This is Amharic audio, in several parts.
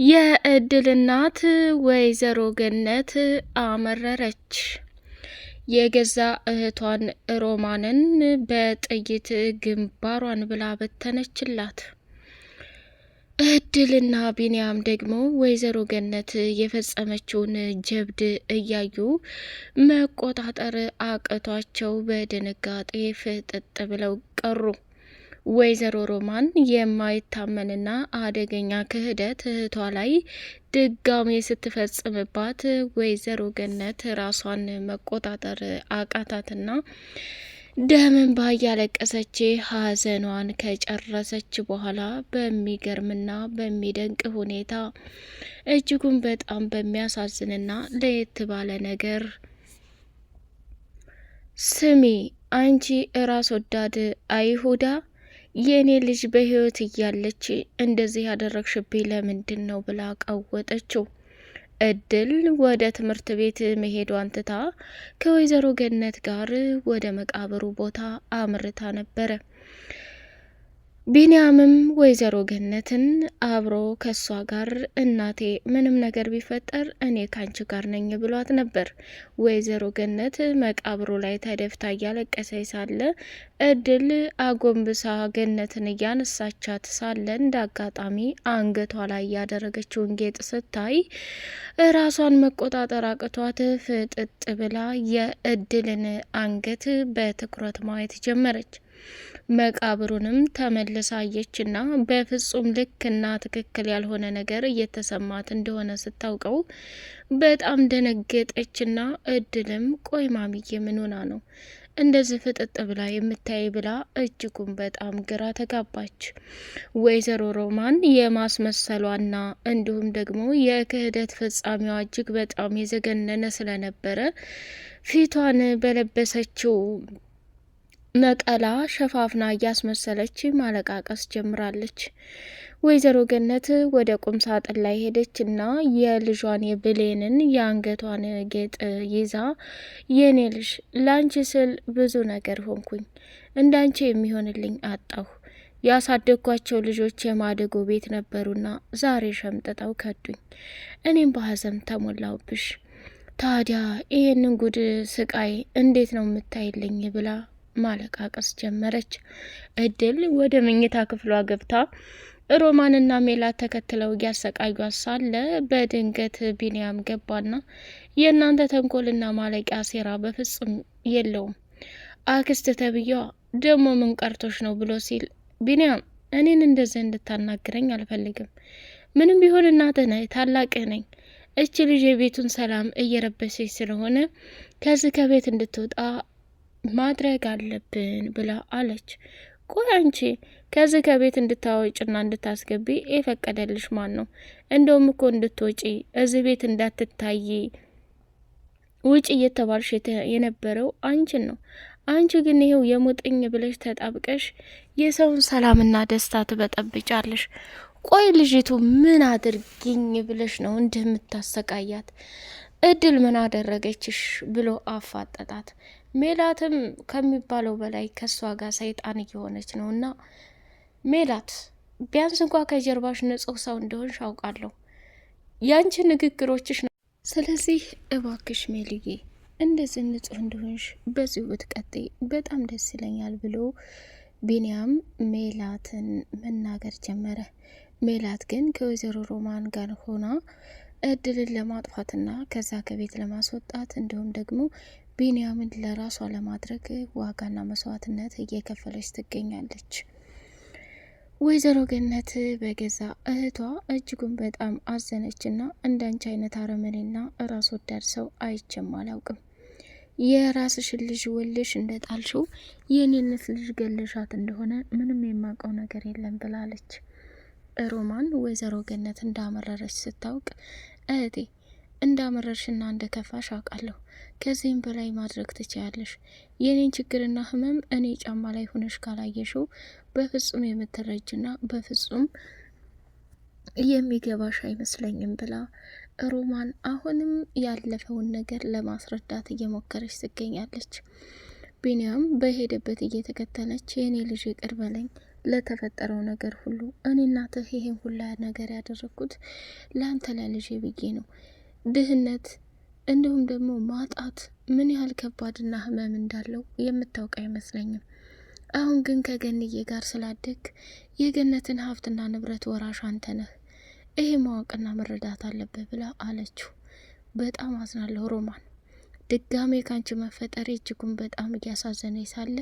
የእድል እናት ወይዘሮ ገነት አመረረች። የገዛ እህቷን ሮማንን በጥይት ግንባሯን ብላ በተነችላት። እድልና ቢንያም ደግሞ ወይዘሮ ገነት የፈጸመችውን ጀብድ እያዩ መቆጣጠር አቅቷቸው በድንጋጤ ፍጥጥ ብለው ቀሩ። ወይዘሮ ሮማን የማይታመንና አደገኛ ክህደት እህቷ ላይ ድጋሜ ስትፈጽምባት ወይዘሮ ገነት ራሷን መቆጣጠር አቃታትና ደምን ባያለቀሰች ሀዘኗን ከጨረሰች በኋላ በሚገርምና በሚደንቅ ሁኔታ እጅጉን በጣም በሚያሳዝንና ለየት ባለ ነገር ስሚ አንቺ ራስ ወዳድ አይሁዳ የኔ ልጅ በህይወት እያለች እንደዚህ ያደረግሽብኝ ለምንድን ነው ብላ ቀወጠችው። እድል ወደ ትምህርት ቤት መሄዷን ትታ ከወይዘሮ ገነት ጋር ወደ መቃብሩ ቦታ አምርታ ነበረ። ቢንያምም ወይዘሮ ገነትን አብሮ ከሷ ጋር እናቴ ምንም ነገር ቢፈጠር እኔ ካንቺ ጋር ነኝ ብሏት ነበር። ወይዘሮ ገነት መቃብሩ ላይ ተደፍታ እያለቀሰች ሳለ እድል አጎንብሳ ገነትን እያነሳቻት ሳለ እንደ አጋጣሚ አንገቷ ላይ ያደረገችውን ጌጥ ስታይ ራሷን መቆጣጠር አቅቷት ፍጥጥ ብላ የእድልን አንገት በትኩረት ማየት ጀመረች። መቃብሩንም ተመልሳ አየችና በፍጹም ልክና ትክክል ያልሆነ ነገር እየተሰማት እንደሆነ ስታውቀው በጣም ደነገጠችና እድልም ቆይ ማሚዬ ምን ሆና ነው እንደዚህ ፍጥጥ ብላ የምታይ ብላ እጅጉን በጣም ግራ ተጋባች። ወይዘሮ ሮማን የማስመሰሏና እንዲሁም ደግሞ የክህደት ፍጻሜዋ እጅግ በጣም የዘገነነ ስለነበረ ፊቷን በለበሰችው ነጠላ ሸፋፍና እያስመሰለች ማለቃቀስ ጀምራለች። ወይዘሮ ገነት ወደ ቁም ሳጥን ላይ ሄደችና የልጇን የብሌንን የአንገቷን ጌጥ ይዛ የኔ ልጅ ላንቺ ስል ብዙ ነገር ሆንኩኝ፣ እንዳንቺ የሚሆንልኝ አጣሁ። ያሳደግኳቸው ልጆች የማደጎ ቤት ነበሩና ዛሬ ሸምጥጠው ከዱኝ። እኔም በሀዘን ተሞላውብሽ። ታዲያ ይሄንን ጉድ ስቃይ እንዴት ነው የምታይልኝ ብላ ማለቃቀስ ጀመረች። እድል ወደ መኝታ ክፍሏ ገብታ ሮማንና ሜላት ተከትለው እያሰቃዩት ሳለ በድንገት ቢንያም ገባና የእናንተ ተንኮልና ማለቂያ ሴራ በፍጹም የለውም፣ አክስት ተብዬዋ ደግሞ ምን ቀርቶሽ ነው ብሎ ሲል ቢንያም እኔን እንደዚህ እንድታናግረኝ አልፈልግም። ምንም ቢሆን እናትህ ነኝ፣ ታላቅህ ነኝ። እች ልጅ የቤቱን ሰላም እየረበሰች ስለሆነ ከዚህ ከቤት እንድትወጣ ማድረግ አለብን ብላ አለች። ቆይ አንቺ ከዚህ ከቤት እንድታወጭና እንድታስገቢ የፈቀደልሽ ማን ነው? እንደውም እኮ እንድትወጪ እዚህ ቤት እንዳትታይ ውጭ እየተባልሽ የነበረው አንቺን ነው። አንቺ ግን ይሄው የሙጥኝ ብለሽ ተጣብቀሽ የሰውን ሰላምና ደስታ ትበጠብጫለሽ። ቆይ ልጅቱ ምን አድርጊኝ ብለሽ ነው እንደምታሰቃያት? እድል ምን አደረገችሽ ብሎ አፋጠጣት። ሜላትም ከሚባለው በላይ ከሷ ጋር ሰይጣን እየሆነች ነው። እና ሜላት ቢያንስ እንኳ ከጀርባሽ ንጹህ ሰው እንደሆንሽ አውቃለሁ፣ ያንቺ ንግግሮችሽ ነው። ስለዚህ እባክሽ ሜልዬ እንደዚህ ንጹህ እንደሆንሽ በዚሁ ብትቀጥይ በጣም ደስ ይለኛል ብሎ ቢንያም ሜላትን መናገር ጀመረ። ሜላት ግን ከወይዘሮ ሮማን ጋር ሆና እድልን ለማጥፋትና ከዛ ከቤት ለማስወጣት እንዲሁም ደግሞ ቢንያምን ለራሷ ለማድረግ ዋጋና መስዋዕትነት እየከፈለች ትገኛለች። ወይዘሮ ገነት በገዛ እህቷ እጅጉን በጣም አዘነችና እንዳንቺ አይነት አረመኔና ራስ ወዳድ ሰው አይቼም አላውቅም። የራስሽን ልጅ ወልሽ እንደጣልሽው የኔነት ልጅ ገለሻት እንደሆነ ምንም የማውቀው ነገር የለም ብላለች። ሮማን ወይዘሮ ገነት እንዳመረረች ስታውቅ እህቴ እንዳመረርሽና እንደከፋሽ አውቃለሁ። ከዚህም በላይ ማድረግ ትችያለሽ። የኔን ችግርና ህመም እኔ ጫማ ላይ ሆነሽ ካላየሽው በፍጹም የምትረጅና በፍጹም የሚገባሽ አይመስለኝም ብላ ሮማን አሁንም ያለፈውን ነገር ለማስረዳት እየሞከረች ትገኛለች። ቢንያም በሄደበት እየተከተለች የኔ ልጅ ይቅር በለኝ፣ ለተፈጠረው ነገር ሁሉ። እኔ እናትህ ይሄን ሁላ ነገር ያደረግኩት ለአንተ ለልጄ ብዬ ነው። ድህነት እንዲሁም ደግሞ ማጣት ምን ያህል ከባድና ህመም እንዳለው የምታውቅ አይመስለኝም። አሁን ግን ከገንዬ ጋር ስላደግ የገነትን ሀብትና ንብረት ወራሽ አንተ ነህ። ይሄ ማወቅና መረዳት አለብህ ብላ አለችው። በጣም አዝናለሁ ሮማን፣ ድጋሜ ካንቺ መፈጠሬ እጅጉን በጣም እያሳዘነ ሳለ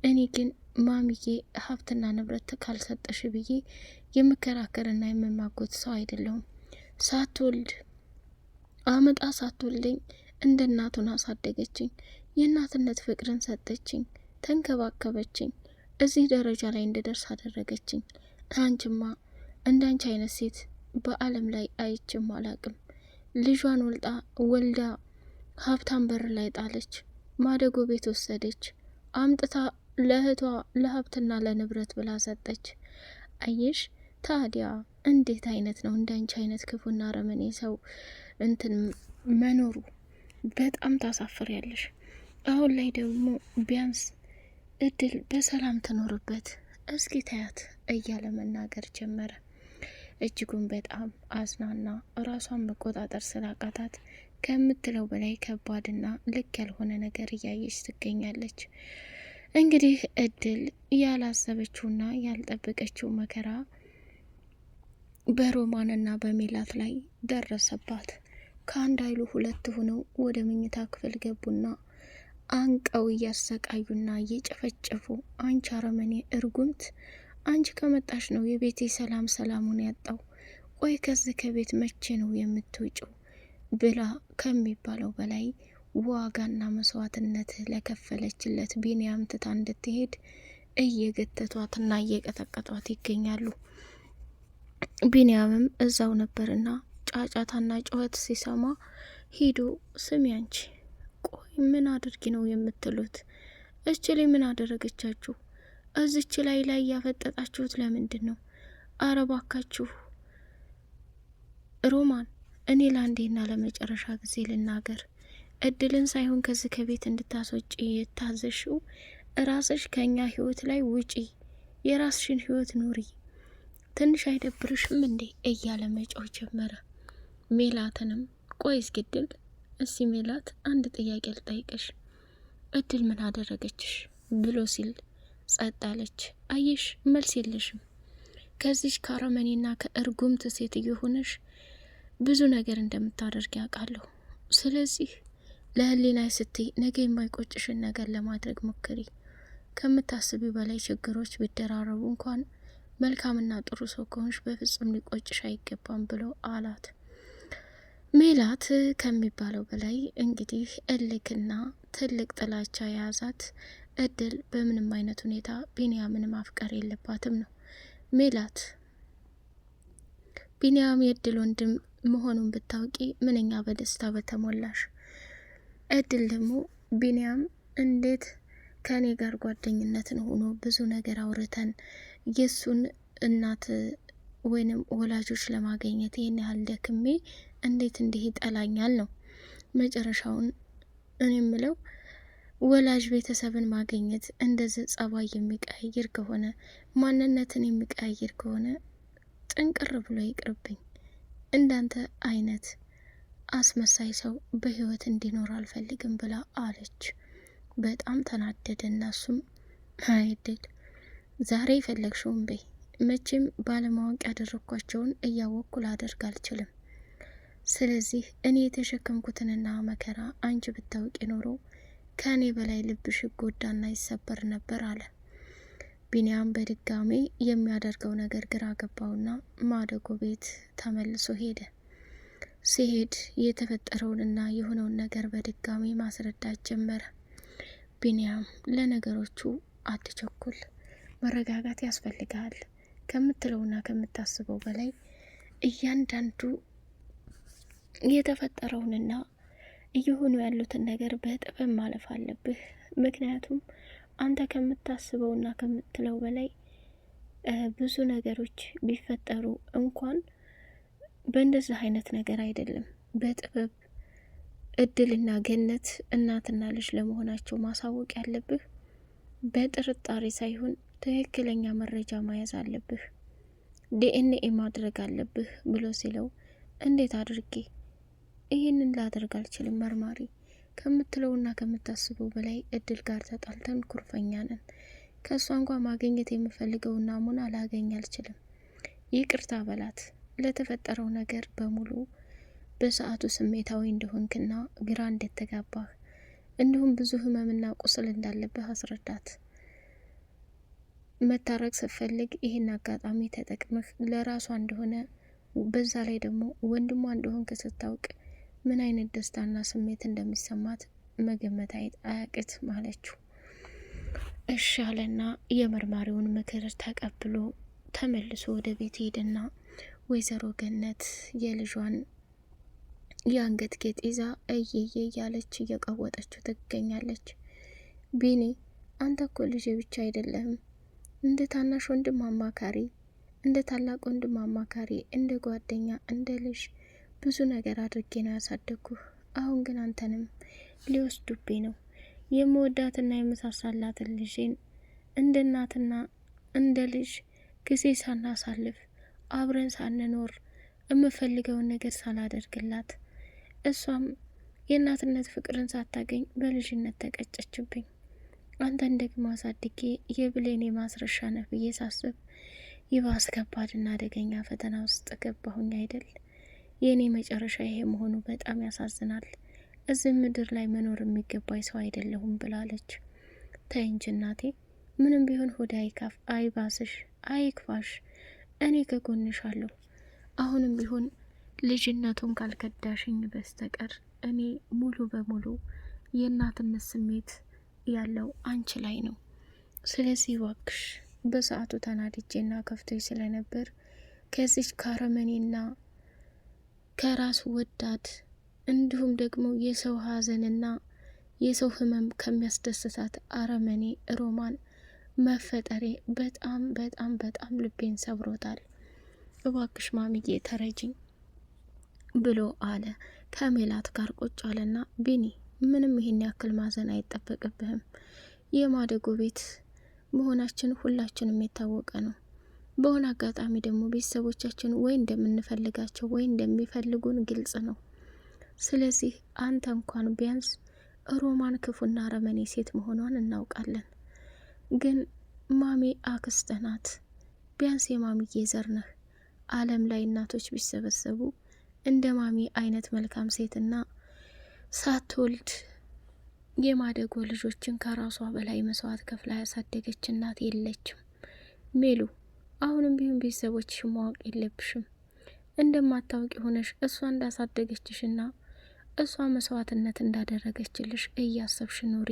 እኔ ግን ማሚዬ ሀብትና ንብረት ካልሰጠሽ ብዬ የምከራከርና የምማጎት ሰው አይደለሁም። ሳትወልድ አመጣ ሳትወልደኝ እንደ እናቱን አሳደገችኝ። የእናትነት ፍቅርን ሰጠችኝ፣ ተንከባከበችኝ፣ እዚህ ደረጃ ላይ እንድደርስ አደረገችኝ። አንቺማ እንዳንቺ አይነት ሴት በዓለም ላይ አይችም አላቅም። ልጇን ወልዳ ሀብታም በር ላይ ጣለች፣ ማደጎ ቤት ወሰደች፣ አምጥታ ለእህቷ ለሀብትና ለንብረት ብላ ሰጠች። አየሽ ታዲያ እንዴት አይነት ነው እንዳንቺ አይነት ክፉና ረመኔ ሰው እንትን መኖሩ? በጣም ታሳፍሪያለሽ። አሁን ላይ ደግሞ ቢያንስ እድል በሰላም ትኖርበት እስኪ ታያት እያለ መናገር ጀመረ። እጅጉን በጣም አዝናና ራሷን መቆጣጠር ስላቃታት ከምትለው በላይ ከባድና ልክ ያልሆነ ነገር እያየች ትገኛለች። እንግዲህ እድል ያላሰበችውና ያልጠበቀችው መከራ በሮማንና በሜላት ላይ ደረሰባት። ከአንድ ኃይሉ ሁለት ሆነው ወደ መኝታ ክፍል ገቡና አንቀው እያሰቃዩና እየጨፈጨፉ አንቺ አረመኔ እርጉምት፣ አንቺ ከመጣሽ ነው የቤቴ ሰላሙን ያጣው። ቆይ ከዚህ ከቤት መቼ ነው የምትውጪው? ብላ ከሚባለው በላይ ዋጋና መስዋዕትነት ለከፈለችለት ቢንያም ትታ እንድትሄድ እየገተቷትና እየቀጠቀጧት ይገኛሉ። ቢንያምም እዛው ነበርና ጫጫታና ጩኸት ሲሰማ ሂዶ ስሚ አንቺ፣ ቆይ ምን አድርጊ ነው የምትሉት? እች ላይ ምን አደረገቻችሁ? እዚች ላይ ያፈጠጣችሁት ለምንድን ነው? አረ ባካችሁ ሮማን፣ እኔ ለአንዴና ለመጨረሻ ጊዜ ልናገር፣ እድልን ሳይሆን ከዚህ ከቤት እንድታስወጪ የታዘሽው ራስሽ ከኛ ህይወት ላይ ውጪ፣ የራስሽን ህይወት ኑሪ፣ ትንሽ አይደብርሽም እንዴ? እያለ መጮህ ጀመረ። ሜላትንም ቆይ እስኪድል እስቲ ሜላት አንድ ጥያቄ ልጠይቅሽ፣ እድል ምን አደረገችሽ? ብሎ ሲል ጸጥ አለች። አየሽ መልስ የለሽም። ከዚች ከአረመኔና ከእርጉምት ሴትዮ ሆነሽ ብዙ ነገር እንደምታደርግ ያውቃለሁ። ስለዚህ ለህሊናይ ስትይ ነገ የማይቆጭሽን ነገር ለማድረግ ሞክሪ። ከምታስቢው በላይ ችግሮች ቢደራረቡ እንኳን መልካምና ጥሩ ሰው ከሆንሽ በፍጹም ሊቆጭሽ አይገባም ብሎ አላት። ሜላት ከሚባለው በላይ እንግዲህ እልክና ትልቅ ጥላቻ የያዛት እድል በምንም አይነት ሁኔታ ቢንያምን ማፍቀር የለባትም ነው። ሜላት ቢንያም የእድል ወንድም መሆኑን ብታውቂ ምንኛ በደስታ በተሞላሽ። እድል ደግሞ ቢንያም እንዴት ከኔ ጋር ጓደኝነትን ሆኖ ብዙ ነገር አውርተን የሱን እናት ወይንም ወላጆች ለማግኘት ይህን ያህል ደክሜ እንዴት እንዲህ ይጠላኛል ነው መጨረሻውን። እኔ የምለው ወላጅ ቤተሰብን ማግኘት እንደዚህ ጸባይ የሚቀያይር ከሆነ ማንነትን የሚቀያይር ከሆነ ጥንቅር ብሎ ይቅርብኝ። እንዳንተ አይነት አስመሳይ ሰው በህይወት እንዲኖር አልፈልግም ብላ አለች። በጣም ተናደደ። እናሱም አይደል ዛሬ የፈለግሽውን በይ፣ መቼም ባለማወቅ ያደረኳቸውን እያወቅኩ ላደርግ አልችልም። ስለዚህ እኔ የተሸከምኩትንና መከራ አንቺ ብታውቂ ኖሮ ከእኔ በላይ ልብሽ ይጎዳና ይሰበር ነበር አለ። ቢንያም በድጋሜ የሚያደርገው ነገር ግራ ገባውና ማደጎ ቤት ተመልሶ ሄደ። ሲሄድ የተፈጠረውንና የሆነውን ነገር በድጋሜ ማስረዳት ጀመረ። ቢንያም ለነገሮቹ አትቸኩል፣ መረጋጋት ያስፈልጋል። ከምትለውና ከምታስበው በላይ እያንዳንዱ የተፈጠረውንና እየሆኑ ያሉትን ነገር በጥበብ ማለፍ አለብህ። ምክንያቱም አንተ ከምታስበውና ከምትለው በላይ ብዙ ነገሮች ቢፈጠሩ እንኳን በእንደዚህ አይነት ነገር አይደለም፣ በጥበብ እድልና ገነት እናትና ልጅ ለመሆናቸው ማሳወቅ ያለብህ በጥርጣሬ ሳይሆን ትክክለኛ መረጃ መያዝ አለብህ፣ ዲኤንኤ ማድረግ አለብህ ብሎ ሲለው እንዴት አድርጌ ይህንን ላደርግ አልችልም መርማሪ፣ ከምትለውና ከምታስበው በላይ እድል ጋር ተጣልተን ኩርፈኛ ነን። ከእሷ እንኳ ማግኘት የምፈልገውን ናሙና ላገኝ አልችልም። ይቅርታ በላት ለተፈጠረው ነገር በሙሉ በሰዓቱ ስሜታዊ እንደሆንክና ግራ እንደተጋባህ እንዲሁም ብዙ ህመምና ቁስል እንዳለብህ አስረዳት። መታረቅ ስትፈልግ ይህን አጋጣሚ ተጠቅመህ ለራሷ እንደሆነ በዛ ላይ ደግሞ ወንድሟ እንደሆንክ ስታውቅ ምን አይነት ደስታና ስሜት እንደሚሰማት መገመት አያቅት ማለችው። እሺ አለና የመርማሪውን ምክር ተቀብሎ ተመልሶ ወደ ቤት ሄደና ወይዘሮ ገነት የልጇን የአንገት ጌጥ ይዛ እየየ እያለች እየቀወጠችው ትገኛለች። ቢኒ አንተ እኮ ልጅ ብቻ አይደለህም፣ እንደ ታናሽ ወንድም አማካሪ፣ እንደ ታላቅ ወንድም አማካሪ፣ እንደ ጓደኛ፣ እንደ ልጅ ብዙ ነገር አድርጌ ነው ያሳደግኩህ። አሁን ግን አንተንም ሊወስዱብኝ ነው። የምወዳትና የመሳሳላትን ልጄን እንደ እናትና እንደ ልጅ ጊዜ ሳናሳልፍ አብረን ሳንኖር የምፈልገውን ነገር ሳላደርግላት እሷም የእናትነት ፍቅርን ሳታገኝ በልጅነት ተቀጨችብኝ። አንተን ደግሞ አሳድጌ የብሌን ማስረሻ ነህ ብዬ ሳስብ ይባስ ከባድና አደገኛ ፈተና ውስጥ ገባሁኝ አይደል? የእኔ መጨረሻ ይሄ መሆኑ በጣም ያሳዝናል። እዚህ ምድር ላይ መኖር የሚገባኝ ሰው አይደለሁም ብላለች። ተይ እንጂ እናቴ፣ ምንም ቢሆን ሆድ አይባስሽ፣ አይክፋሽ፣ እኔ ከጎንሽ አለሁ። አሁንም ቢሆን ልጅነቱን ካልከዳሽኝ በስተቀር እኔ ሙሉ በሙሉ የእናትነት ስሜት ያለው አንቺ ላይ ነው። ስለዚህ እባክሽ፣ በሰዓቱ ተናድጄና ከፍቶኝ ስለነበር ከዚች ካረመኔና ከራስ ወዳድ እንዲሁም ደግሞ የሰው ሀዘንና የሰው ህመም ከሚያስደስታት አረመኔ ሮማን መፈጠሬ በጣም በጣም በጣም ልቤን ሰብሮታል። እባክሽ ማሚዬ ተረጅኝ ብሎ አለ። ከሜላት ጋር ቁጭ አለና ቢኒ ምንም ይሄን ያክል ማዘን አይጠበቅብህም። የማደጎ ቤት መሆናችን ሁላችንም የታወቀ ነው። በሆነ አጋጣሚ ደግሞ ቤተሰቦቻችን ወይ እንደምንፈልጋቸው ወይ እንደሚፈልጉን ግልጽ ነው። ስለዚህ አንተ እንኳን ቢያንስ ሮማን ክፉና አረመኔ ሴት መሆኗን እናውቃለን። ግን ማሚ አክስትህ ናት። ቢያንስ የማሚዬ ዘር ነህ። ዓለም ላይ እናቶች ቢሰበሰቡ እንደ ማሚ አይነት መልካም ሴትና ሳትወልድ የማደጎ ልጆችን ከራሷ በላይ መስዋዕት ከፍላ ያሳደገች እናት የለችም። ሜሉ አሁንም ቢሆን ቤተሰቦችሽ ማወቅ የለብሽም። እንደማታውቂ ሆነሽ እሷ እንዳሳደገችሽና እሷ መስዋዕትነት እንዳደረገችልሽ እያሰብሽ ኑሪ።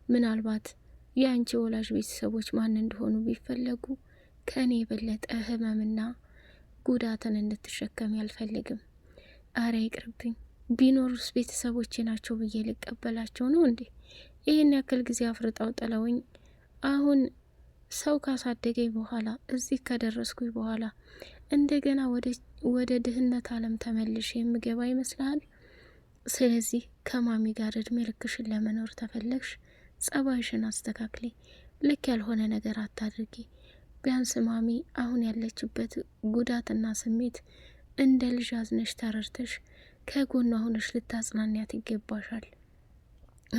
ምናልባት የአንቺ ወላጅ ቤተሰቦች ማን እንደሆኑ ቢፈለጉ ከእኔ የበለጠ ህመምና ጉዳትን እንድትሸከም አልፈልግም። አረ ይቅርብኝ። ቢኖሩስ ቤተሰቦቼ ናቸው ብዬ ልቀበላቸው ነው እንዴ? ይህን ያክል ጊዜ አፍርጠው ጥለውኝ አሁን ሰው ካሳደገኝ በኋላ እዚህ ከደረስኩኝ በኋላ እንደገና ወደ ድህነት ዓለም ተመልሽ የምገባ ይመስልሃል? ስለዚህ ከማሚ ጋር እድሜ ልክሽን ለመኖር ተፈለግሽ ጸባይሽን አስተካክሊ። ልክ ያልሆነ ነገር አታድርጊ። ቢያንስ ማሚ አሁን ያለችበት ጉዳትና ስሜት እንደ ልጅ አዝነሽ ተረድተሽ ከጎኗ ሆነሽ ልታጽናንያት ይገባሻል።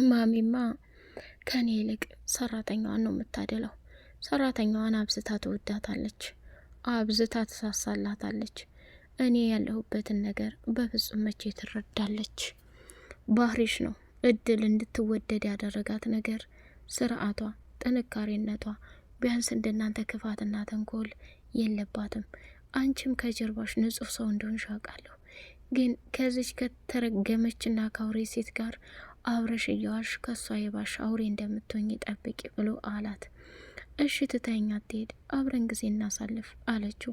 ማሚማ ከኔ ይልቅ ሰራተኛዋን ነው የምታደላው። ሰራተኛዋን አብዝታ ትወዳታለች፣ አብዝታ ትሳሳላታለች። እኔ ያለሁበትን ነገር በፍጹም መቼ ትረዳለች? ባህሪሽ ነው እድል እንድትወደድ ያደረጋት ነገር፣ ስርዓቷ፣ ጥንካሬነቷ። ቢያንስ እንደናንተ ክፋትና ተንኮል የለባትም። አንቺም ከጀርባሽ ንጹህ ሰው እንደሆንሽ አውቃለሁ። ግን ከዚች ከተረገመችና ከአውሬ ሴት ጋር አብረሽ እያዋሽ ከሷ የባሽ አውሬ እንደምትሆኝ ጠብቂ ብሎ አላት። እሺ ትተኸኝ አትሄድ፣ አብረን ጊዜ እናሳልፍ አለችው።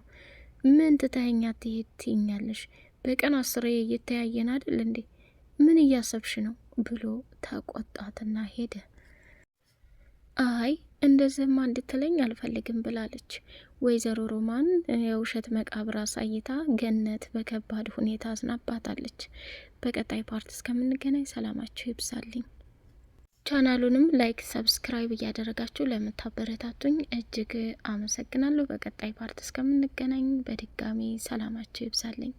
ምን ትተኸኝ አትሄድ ትይኛለሽ? በቀን 10 እየተያየን አይደል እንዴ? ምን እያሰብሽ ነው ብሎ ተቆጣትና ሄደ። አይ እንደዚህማ እንድትለኝ አልፈልግም ብላለች። ወይዘሮ ሮማን የውሸት መቃብር አሳይታ ገነት በከባድ ሁኔታ አዝናባታለች። በቀጣይ ፓርት እስከምንገናኝ ሰላማችሁ ይብዛልኝ። ቻናሉንም ላይክ፣ ሰብስክራይብ እያደረጋችሁ ለምታበረታቱኝ እጅግ አመሰግናለሁ። በቀጣይ ፓርት እስከምንገናኝ በድጋሚ ሰላማችሁ ይብዛልኝ።